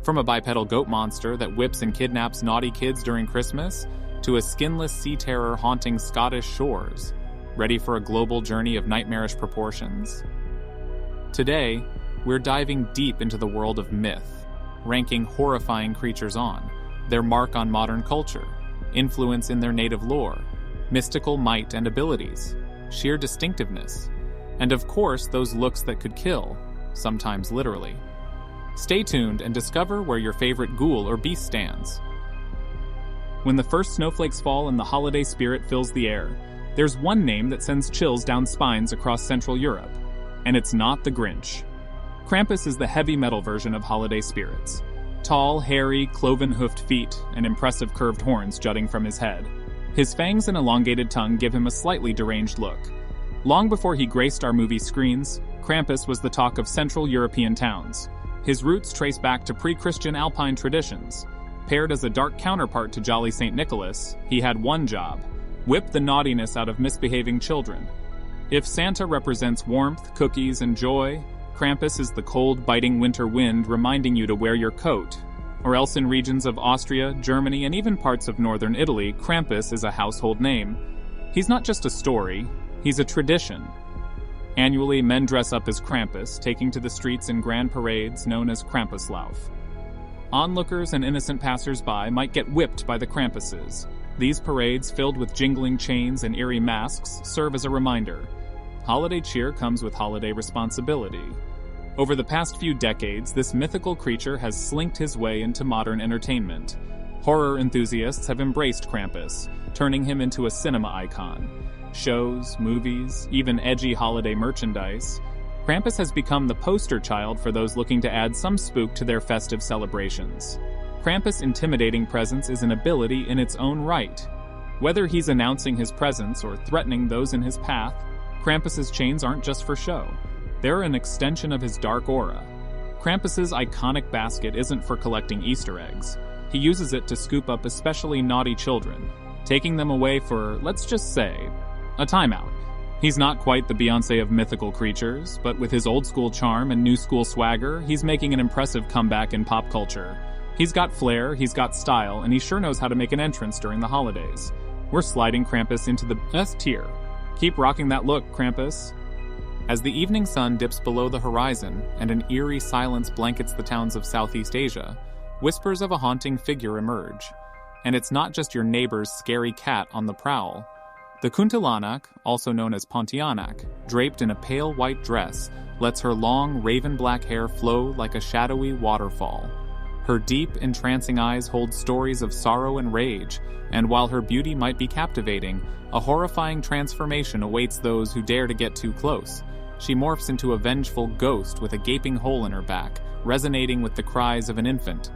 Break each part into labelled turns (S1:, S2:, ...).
S1: From a bipedal goat monster that whips and kidnaps naughty kids during Christmas, to a skinless sea terror haunting Scottish shores. Ready for a global journey of nightmarish proportions? Today, we're diving deep into the world of myth, ranking horrifying creatures on their mark on modern culture, influence in their native lore, mystical might and abilities, sheer distinctiveness, and of course those looks that could kill, sometimes literally. Stay tuned and discover where your favorite ghoul or beast stands. When the first snowflakes fall and the holiday spirit fills the air, there's one name that sends chills down spines across Central Europe, and it's not the Grinch. Krampus is the heavy metal version of holiday spirits. Tall, hairy, cloven-hoofed feet and impressive curved horns jutting from his head. His fangs and elongated tongue give him a slightly deranged look. Long before he graced our movie screens, Krampus was the talk of Central European towns. His roots trace back to pre-Christian Alpine traditions. Paired as a dark counterpart to Jolly St. Nicholas, he had one job: whip the naughtiness out of misbehaving children. If Santa represents warmth, cookies, and joy, Krampus is the cold, biting winter wind reminding you to wear your coat. Or else in regions of Austria, Germany, and even parts of northern Italy, Krampus is a household name. He's not just a story, he's a tradition. Annually, men dress up as Krampus, taking to the streets in grand parades known as Krampuslauf. Onlookers and innocent passers-by might get whipped by the Krampuses. These parades, filled with jingling chains and eerie masks, serve as a reminder. Holiday cheer comes with holiday responsibility. Over the past few decades, this mythical creature has slinked his way into modern entertainment. Horror enthusiasts have embraced Krampus, turning him into a cinema icon. Shows, movies, even edgy holiday merchandise. Krampus has become the poster child for those looking to add some spook to their festive celebrations. Krampus' intimidating presence is an ability in its own right. Whether he's announcing his presence or threatening those in his path, Krampus's chains aren't just for show. They're an extension of his dark aura. Krampus's iconic basket isn't for collecting Easter eggs. He uses it to scoop up especially naughty children, taking them away for, let's just say, a timeout. He's not quite the Beyoncé of mythical creatures, but with his old-school charm and new-school swagger, he's making an impressive comeback in pop culture. He's got flair, he's got style, and he sure knows how to make an entrance during the holidays. We're sliding Krampus into the S tier. Keep rocking that look, Krampus. As the evening sun dips below the horizon and an eerie silence blankets the towns of Southeast Asia, whispers of a haunting figure emerge. And it's not just your neighbor's scary cat on the prowl. The Kuntilanak, also known as Pontianak, draped in a pale white dress, lets her long, raven-black hair flow like a shadowy waterfall. Her deep, entrancing eyes hold stories of sorrow and rage, and while her beauty might be captivating, a horrifying transformation awaits those who dare to get too close. She morphs into a vengeful ghost with a gaping hole in her back, resonating with the cries of an infant.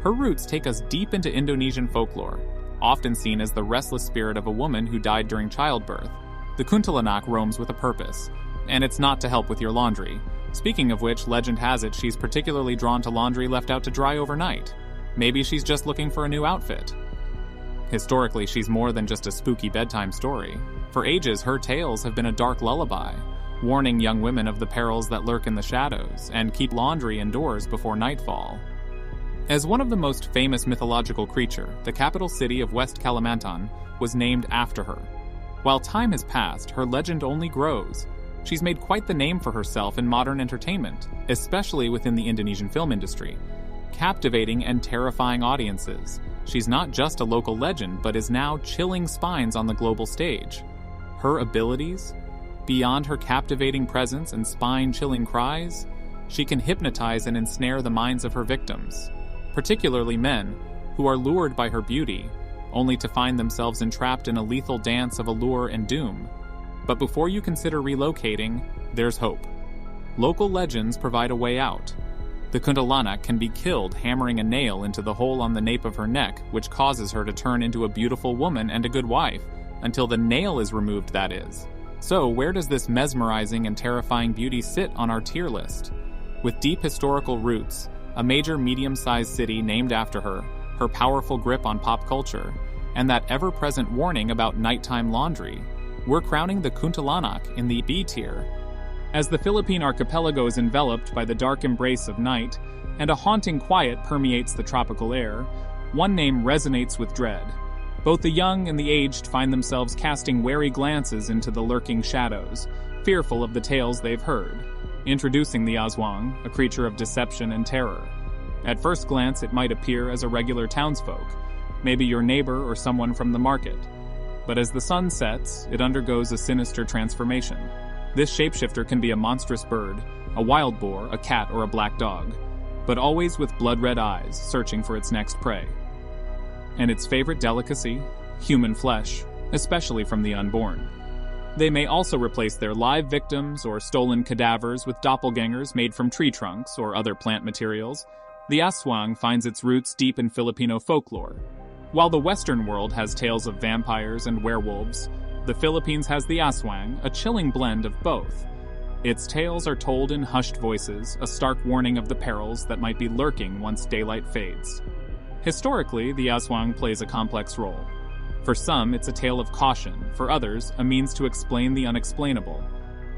S1: Her roots take us deep into Indonesian folklore, often seen as the restless spirit of a woman who died during childbirth. The Kuntilanak roams with a purpose, and it's not to help with your laundry. Speaking of which, legend has it she's particularly drawn to laundry left out to dry overnight. Maybe she's just looking for a new outfit. Historically, she's more than just a spooky bedtime story. For ages, her tales have been a dark lullaby, warning young women of the perils that lurk in the shadows and keep laundry indoors before nightfall. As one of the most famous mythological creature, the capital city of West Kalimantan was named after her. While time has passed, her legend only grows. She's made quite the name for herself in modern entertainment, especially within the Indonesian film industry, captivating and terrifying audiences. She's not just a local legend, but is now chilling spines on the global stage. Her abilities? Beyond her captivating presence and spine-chilling cries, she can hypnotize and ensnare the minds of her victims, particularly men, who are lured by her beauty, only to find themselves entrapped in a lethal dance of allure and doom. But before you consider relocating, there's hope. Local legends provide a way out. The Kuntilanak can be killed hammering a nail into the hole on the nape of her neck, which causes her to turn into a beautiful woman and a good wife, until the nail is removed, that is. So, where does this mesmerizing and terrifying beauty sit on our tier list? With deep historical roots, a major medium-sized city named after her, her powerful grip on pop culture, and that ever-present warning about nighttime laundry, we're crowning the Kuntilanak in the B tier. As the Philippine archipelago is enveloped by the dark embrace of night, and a haunting quiet permeates the tropical air, one name resonates with dread. Both the young and the aged find themselves casting wary glances into the lurking shadows, fearful of the tales they've heard. Introducing the Aswang, a creature of deception and terror. At first glance, it might appear as a regular townsfolk, maybe your neighbor or someone from the market. But as the sun sets, it undergoes a sinister transformation. This shapeshifter can be a monstrous bird, a wild boar, a cat, or a black dog, but always with blood-red eyes, searching for its next prey. And its favorite delicacy? Human flesh, especially from the unborn. They may also replace their live victims or stolen cadavers with doppelgangers made from tree trunks or other plant materials. The aswang finds its roots deep in Filipino folklore. While the Western world has tales of vampires and werewolves, the Philippines has the aswang, a chilling blend of both. Its tales are told in hushed voices, a stark warning of the perils that might be lurking once daylight fades. Historically, the aswang plays a complex role. For some, it's a tale of caution, for others, a means to explain the unexplainable.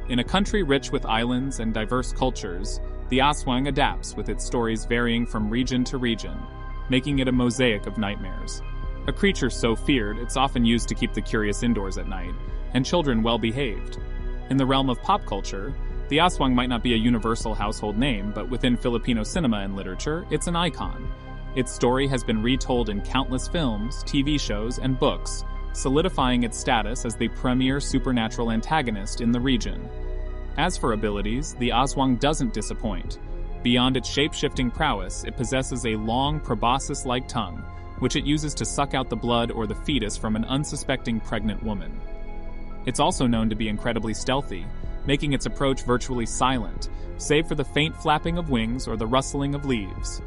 S1: In a country rich with islands and diverse cultures, the aswang adapts with its stories varying from region to region, making it a mosaic of nightmares. A creature so feared, it's often used to keep the curious indoors at night, and children well-behaved. In the realm of pop culture, the aswang might not be a universal household name, but within Filipino cinema and literature, it's an icon. Its story has been retold in countless films, TV shows, and books, solidifying its status as the premier supernatural antagonist in the region. As for abilities, the aswang doesn't disappoint. Beyond its shape-shifting prowess, it possesses a long, proboscis-like tongue, which it uses to suck out the blood or the fetus from an unsuspecting pregnant woman. It's also known to be incredibly stealthy, making its approach virtually silent, save for the faint flapping of wings or the rustling of leaves.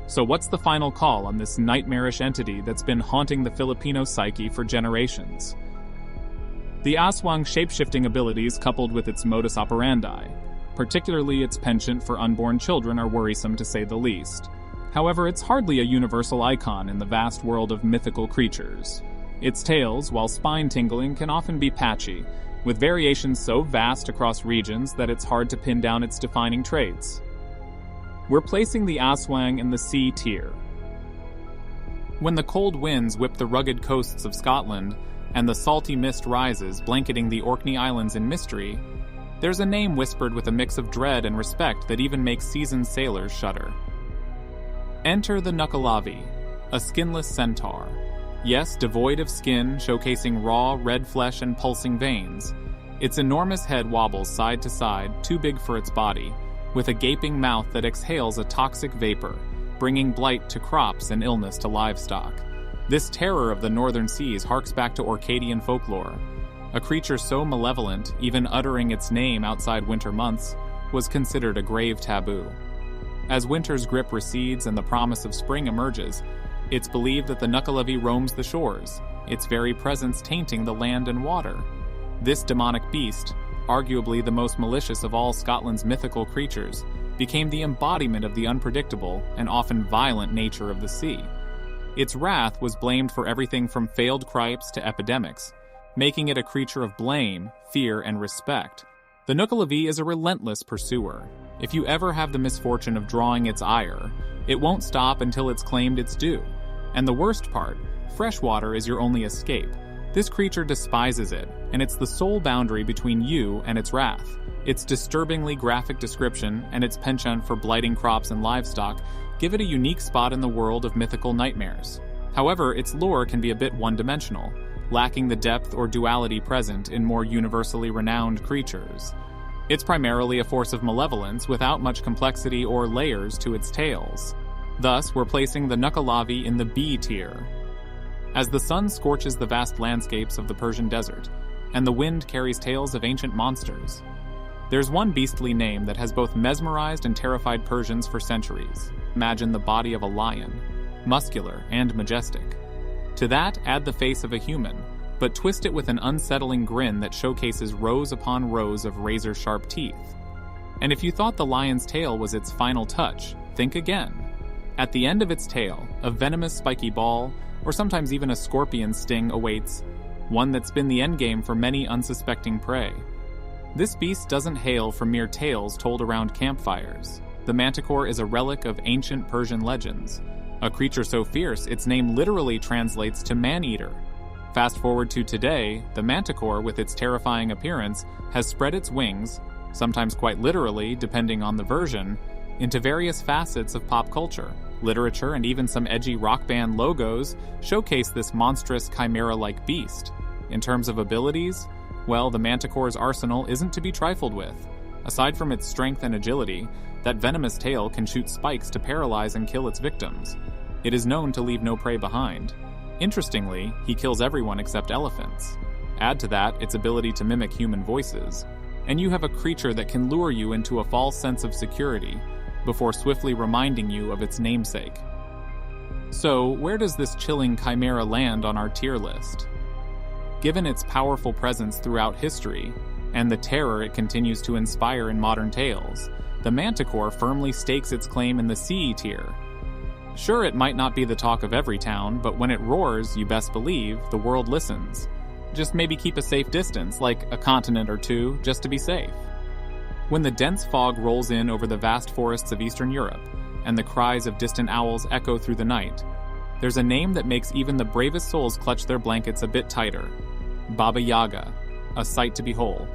S1: So what's the final call on this nightmarish entity that's been haunting the Filipino psyche for generations? The aswang's shape-shifting abilities coupled with its modus operandi, particularly its penchant for unborn children, are worrisome to say the least. However, it's hardly a universal icon in the vast world of mythical creatures. Its tales, while spine-tingling, can often be patchy, with variations so vast across regions that it's hard to pin down its defining traits. We're placing the aswang in the C tier. When the cold winds whip the rugged coasts of Scotland, and the salty mist rises, blanketing the Orkney Islands in mystery, there's a name whispered with a mix of dread and respect that even makes seasoned sailors shudder. Enter the Nucalavi, a skinless centaur. Yes, devoid of skin, showcasing raw, red flesh and pulsing veins. Its enormous head wobbles side to side, too big for its body, with a gaping mouth that exhales a toxic vapor, bringing blight to crops and illness to livestock. This terror of the northern seas harks back to Orcadian folklore. A creature so malevolent, even uttering its name outside winter months, was considered a grave taboo. As winter's grip recedes and the promise of spring emerges, it's believed that the Nucalavi roams the shores, its very presence tainting the land and water. This demonic beast, arguably the most malicious of all Scotland's mythical creatures, became the embodiment of the unpredictable and often violent nature of the sea. Its wrath was blamed for everything from failed cripes to epidemics, making it a creature of blame, fear, and respect. The Nucalavi is a relentless pursuer. If you ever have the misfortune of drawing its ire, it won't stop until it's claimed its due. And the worst part, freshwater is your only escape. This creature despises it, and it's the sole boundary between you and its wrath. Its disturbingly graphic description and its penchant for blighting crops and livestock give it a unique spot in the world of mythical nightmares. However, its lore can be a bit one-dimensional, lacking the depth or duality present in more universally renowned creatures. It's primarily a force of malevolence without much complexity or layers to its tales. Thus, we're placing the Nucalavi in the B tier. As the sun scorches the vast landscapes of the Persian desert, and the wind carries tales of ancient monsters, there's one beastly name that has both mesmerized and terrified Persians for centuries. Imagine the body of a lion, muscular and majestic. To that, add the face of a human, but twist it with an unsettling grin that showcases rows upon rows of razor-sharp teeth. And if you thought the lion's tail was its final touch, think again. At the end of its tail, a venomous spiky ball, or sometimes even a scorpion sting awaits, one that's been the endgame for many unsuspecting prey. This beast doesn't hail from mere tales told around campfires. the manticore is a relic of ancient Persian legends. A creature so fierce, its name literally translates to man-eater. Fast forward to today, the manticore, with its terrifying appearance, has spread its wings, sometimes quite literally, depending on the version, into various facets of pop culture. Literature and even some edgy rock band logos showcase this monstrous chimera-like beast. In terms of abilities, well, the manticore's arsenal isn't to be trifled with. Aside from its strength and agility, that venomous tail can shoot spikes to paralyze and kill its victims. It is known to leave no prey behind. Interestingly, he kills everyone except elephants. Add to that its ability to mimic human voices, and you have a creature that can lure you into a false sense of security before swiftly reminding you of its namesake. So, where does this chilling chimera land on our tier list? Given its powerful presence throughout history, and the terror it continues to inspire in modern tales, the manticore firmly stakes its claim in the C tier. Sure, it might not be the talk of every town, but when it roars, you best believe, the world listens. Just maybe keep a safe distance, like a continent or two, just to be safe. When the dense fog rolls in over the vast forests of Eastern Europe, and the cries of distant owls echo through the night, there's a name that makes even the bravest souls clutch their blankets a bit tighter. Baba Yaga, a sight to behold.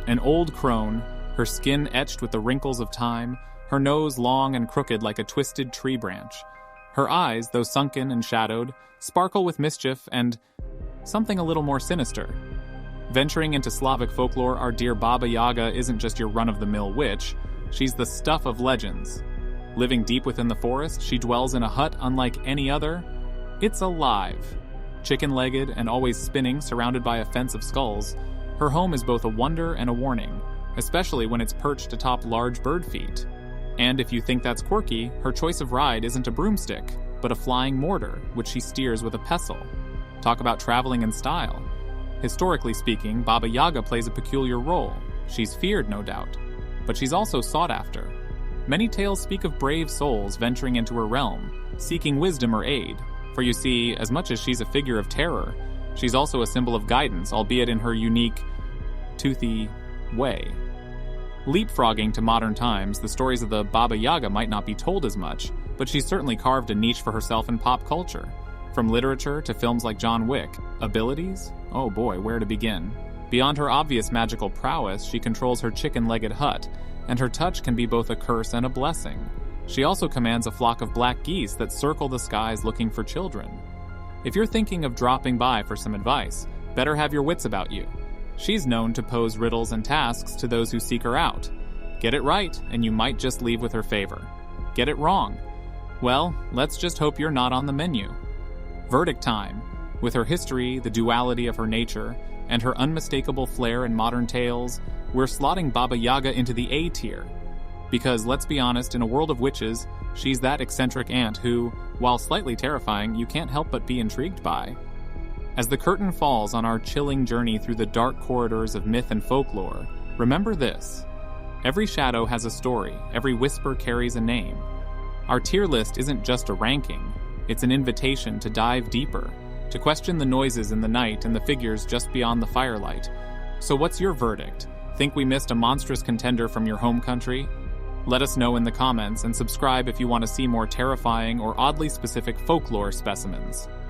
S1: An old crone, her skin etched with the wrinkles of time, her nose long and crooked like a twisted tree branch. Her eyes, though sunken and shadowed, sparkle with mischief and something a little more sinister. Venturing into Slavic folklore, our dear Baba Yaga isn't just your run-of-the-mill witch, she's the stuff of legends. Living deep within the forest, she dwells in a hut unlike any other. It's alive. Chicken-legged and always spinning, surrounded by a fence of skulls, her home is both a wonder and a warning, especially when it's perched atop large bird feet. And if you think that's quirky, her choice of ride isn't a broomstick, but a flying mortar, which she steers with a pestle. Talk about traveling in style. Historically speaking, Baba Yaga plays a peculiar role. She's feared, no doubt, but she's also sought after. Many tales speak of brave souls venturing into her realm, seeking wisdom or aid, for you see, as much as she's a figure of terror, she's also a symbol of guidance, albeit in her unique, toothy way. Leapfrogging to modern times, the stories of the Baba Yaga might not be told as much, but she's certainly carved a niche for herself in pop culture. From literature to films like John Wick. Abilities? Oh boy, where to begin? Beyond her obvious magical prowess, she controls her chicken-legged hut, and her touch can be both a curse and a blessing. She also commands a flock of black geese that circle the skies looking for children. If you're thinking of dropping by for some advice, better have your wits about you. She's known to pose riddles and tasks to those who seek her out. Get it right, and you might just leave with her favor. Get it wrong? Well, let's just hope you're not on the menu. Verdict time. With her history, the duality of her nature, and her unmistakable flair in modern tales, we're slotting Baba Yaga into the A tier. Because, let's be honest, in a world of witches, she's that eccentric aunt who, while slightly terrifying, you can't help but be intrigued by. As the curtain falls on our chilling journey through the dark corridors of myth and folklore, remember this. Every shadow has a story, every whisper carries a name. Our tier list isn't just a ranking, it's an invitation to dive deeper, to question the noises in the night and the figures just beyond the firelight. So what's your verdict? Think we missed a monstrous contender from your home country? Let us know in the comments and subscribe if you want to see more terrifying or oddly specific folklore specimens.